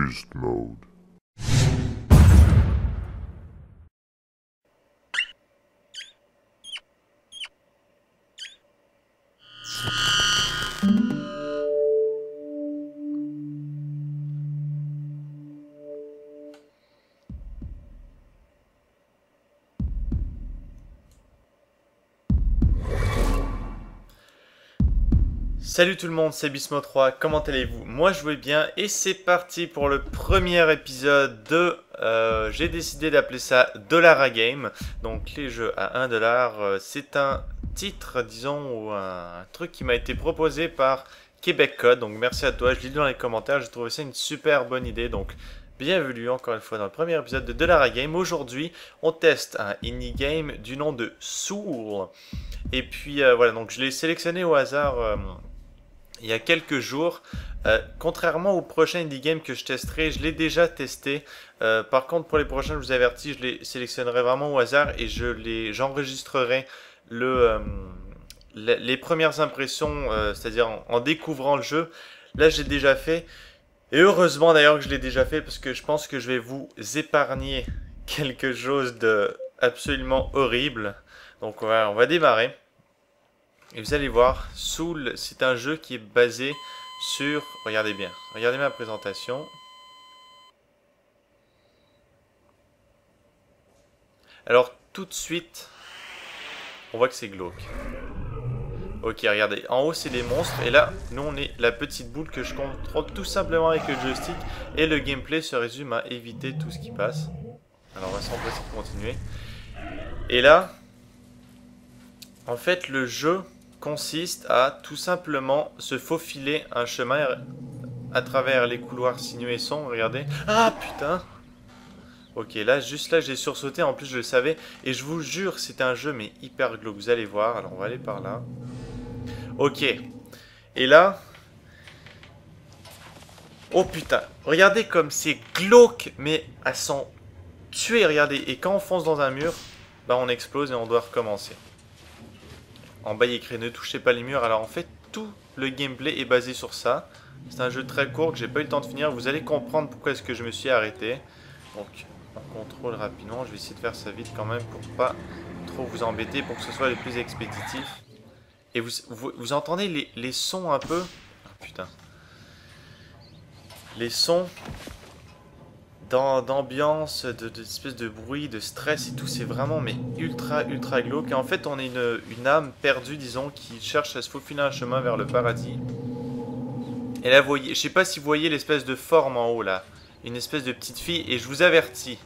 Beast mode. Salut tout le monde, c'est Bismo3, comment allez-vous? Moi je vais bien et c'est parti pour le premier épisode de... j'ai décidé d'appeler ça Dollar a Game. Donc les jeux à 1 dollar, c'est un titre, disons, ou un truc qui m'a été proposé par Québec Code. Donc merci à toi, je lis dans les commentaires, j'ai trouvé ça une super bonne idée. Donc bienvenue encore une fois dans le premier épisode de Dollar a Game. Aujourd'hui on teste un indie game du nom de Soul. Et puis voilà, donc je l'ai sélectionné au hasard... il y a quelques jours. Contrairement au prochain indie game que je testerai, je l'ai déjà testé. Par contre, pour les prochains, je vous avertis, je les sélectionnerai vraiment au hasard et j'enregistrerai les premières impressions, c'est-à-dire en découvrant le jeu. Là, j'ai déjà fait. Et heureusement d'ailleurs que je l'ai déjà fait parce que je pense que je vais vous épargner quelque chose de absolument horrible. Donc on va démarrer. Et vous allez voir, Soul, c'est un jeu qui est basé sur... Regardez bien, regardez ma présentation. Alors, tout de suite, on voit que c'est glauque. Ok, regardez, en haut, c'est des monstres. Et là, nous, on est la petite boule que je contrôle tout simplement avec le joystick. Et le gameplay se résume à éviter tout ce qui passe. Alors, on va s'empresser de continuer. Et là, en fait, le jeu... consiste à tout simplement se faufiler un chemin à travers les couloirs sinueux et sombres. Regardez. Ah putain. Ok, là, juste là, j'ai sursauté. En plus, je le savais. Et je vous jure, c'est un jeu, mais hyper glauque. Vous allez voir. Alors, on va aller par là. Ok. Et là... Oh putain. Regardez comme c'est glauque, mais à s'en tuer. Regardez. Et quand on fonce dans un mur, bah, on explose et on doit recommencer. En bas, il y a écrit ne touchez pas les murs. Alors en fait, tout le gameplay est basé sur ça. C'est un jeu très court que j'ai pas eu le temps de finir. Vous allez comprendre pourquoi est-ce que je me suis arrêté. Donc, on contrôle rapidement. Je vais essayer de faire ça vite quand même pour pas trop vous embêter, pour que ce soit le plus expéditif. Et vous entendez les sons un peu... Oh putain. Les sons d'ambiance, d'espèce de bruit, de stress et tout, c'est vraiment mais ultra glauque. Et en fait, on est une âme perdue, disons, qui cherche à se faufiler un chemin vers le paradis. Et là, vous voyez, je sais pas si vous voyez l'espèce de forme en haut là, une espèce de petite fille. Et je vous avertis,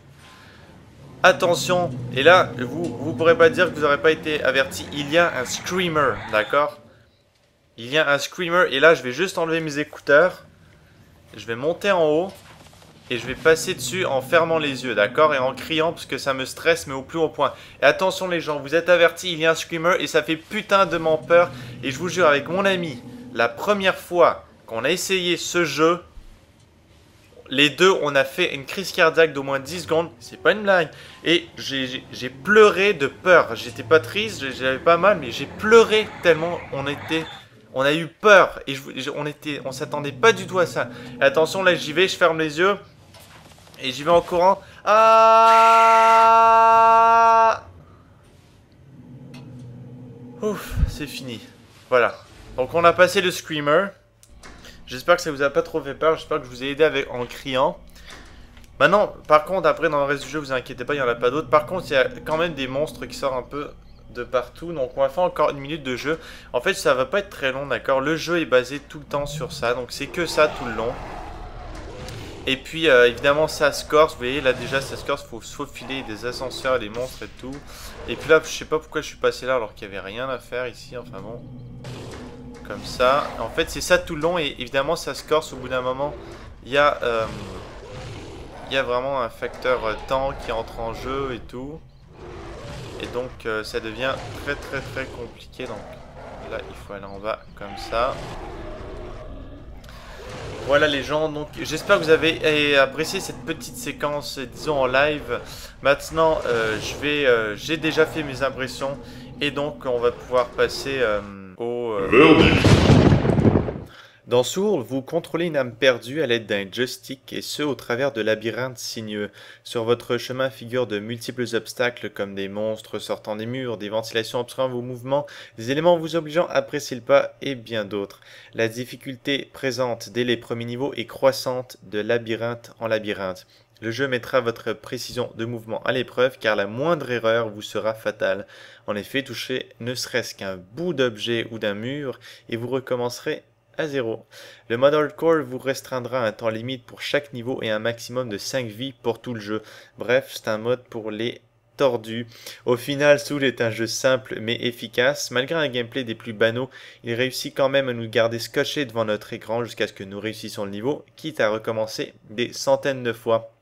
attention. Et là, vous pourrez pas dire que vous n'aurez pas été averti. Il y a un screamer, d'accord? Il y a un screamer. Et là, je vais juste enlever mes écouteurs. Je vais monter en haut. Et je vais passer dessus en fermant les yeux, d'accord? Et en criant, parce que ça me stresse, mais au plus haut point. Et attention les gens, vous êtes avertis, il y a un screamer et ça fait putain de peur. Et je vous jure, avec mon ami, la première fois qu'on a essayé ce jeu, les deux, on a fait une crise cardiaque d'au moins 10 secondes. C'est pas une blague. Et j'ai pleuré de peur. J'étais pas triste, j'avais pas mal, mais j'ai pleuré tellement on a eu peur. Et on s'attendait pas du tout à ça. Et attention, là j'y vais, je ferme les yeux. Et j'y vais en courant. Ah! Ouf, c'est fini. Voilà. Donc on a passé le screamer. J'espère que ça vous a pas trop fait peur. J'espère que je vous ai aidé en criant. Maintenant, par contre, après dans le reste du jeu, vous inquiétez pas, il n'y en a pas d'autres. Par contre, il y a quand même des monstres qui sortent un peu de partout. Donc on va faire encore une minute de jeu. En fait, ça va pas être très long, d'accord? Le jeu est basé tout le temps sur ça. Donc c'est que ça tout le long. Et puis évidemment ça se corse, vous voyez là déjà ça se corse, il faut se faufiler des ascenseurs, des monstres et tout. Et puis là je sais pas pourquoi je suis passé là alors qu'il n'y avait rien à faire ici, enfin bon. Comme ça, en fait c'est ça tout le long et évidemment ça se corse au bout d'un moment. Il y a vraiment un facteur temps qui entre en jeu et tout. Et donc ça devient très compliqué, donc là il faut aller en bas comme ça. Voilà les gens, donc j'espère que vous avez apprécié cette petite séquence, disons en live. Maintenant, j'ai déjà fait mes impressions et donc on va pouvoir passer au... Dans Soul, vous contrôlez une âme perdue à l'aide d'un joystick et ce au travers de labyrinthes sinueux. Sur votre chemin figurent de multiples obstacles comme des monstres sortant des murs, des ventilations obstruant vos mouvements, des éléments vous obligeant à presser le pas et bien d'autres. La difficulté présente dès les premiers niveaux est croissante de labyrinthe en labyrinthe. Le jeu mettra votre précision de mouvement à l'épreuve car la moindre erreur vous sera fatale. En effet, touchez ne serait-ce qu'un bout d'objet ou d'un mur et vous recommencerez à 0. Le mode hardcore vous restreindra un temps limite pour chaque niveau et un maximum de 5 vies pour tout le jeu. Bref, c'est un mode pour les tordus. Au final, Soul est un jeu simple mais efficace. Malgré un gameplay des plus banaux, il réussit quand même à nous garder scotchés devant notre écran jusqu'à ce que nous réussissions le niveau, quitte à recommencer des centaines de fois.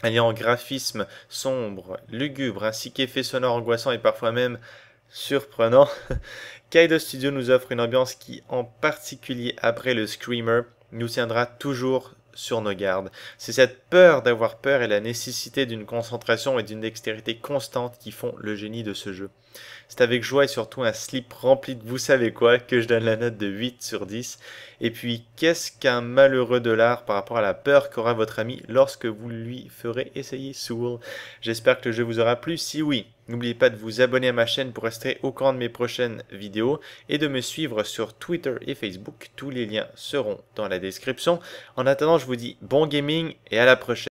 Alliant graphisme sombre, lugubre, ainsi qu'effets sonores angoissants et parfois même surprenants, Kaido Studio nous offre une ambiance qui, en particulier après le Screamer, nous tiendra toujours sur nos gardes. C'est cette peur d'avoir peur et la nécessité d'une concentration et d'une dextérité constante qui font le génie de ce jeu. C'est avec joie et surtout un slip rempli de vous savez quoi que je donne la note de 8 sur 10. Et puis, qu'est-ce qu'un malheureux dollar par rapport à la peur qu'aura votre ami lorsque vous lui ferez essayer Soul. J'espère que le jeu vous aura plu. Si oui, n'oubliez pas de vous abonner à ma chaîne pour rester au courant de mes prochaines vidéos et de me suivre sur Twitter et Facebook. Tous les liens seront dans la description. En attendant, je vous dis bon gaming et à la prochaine.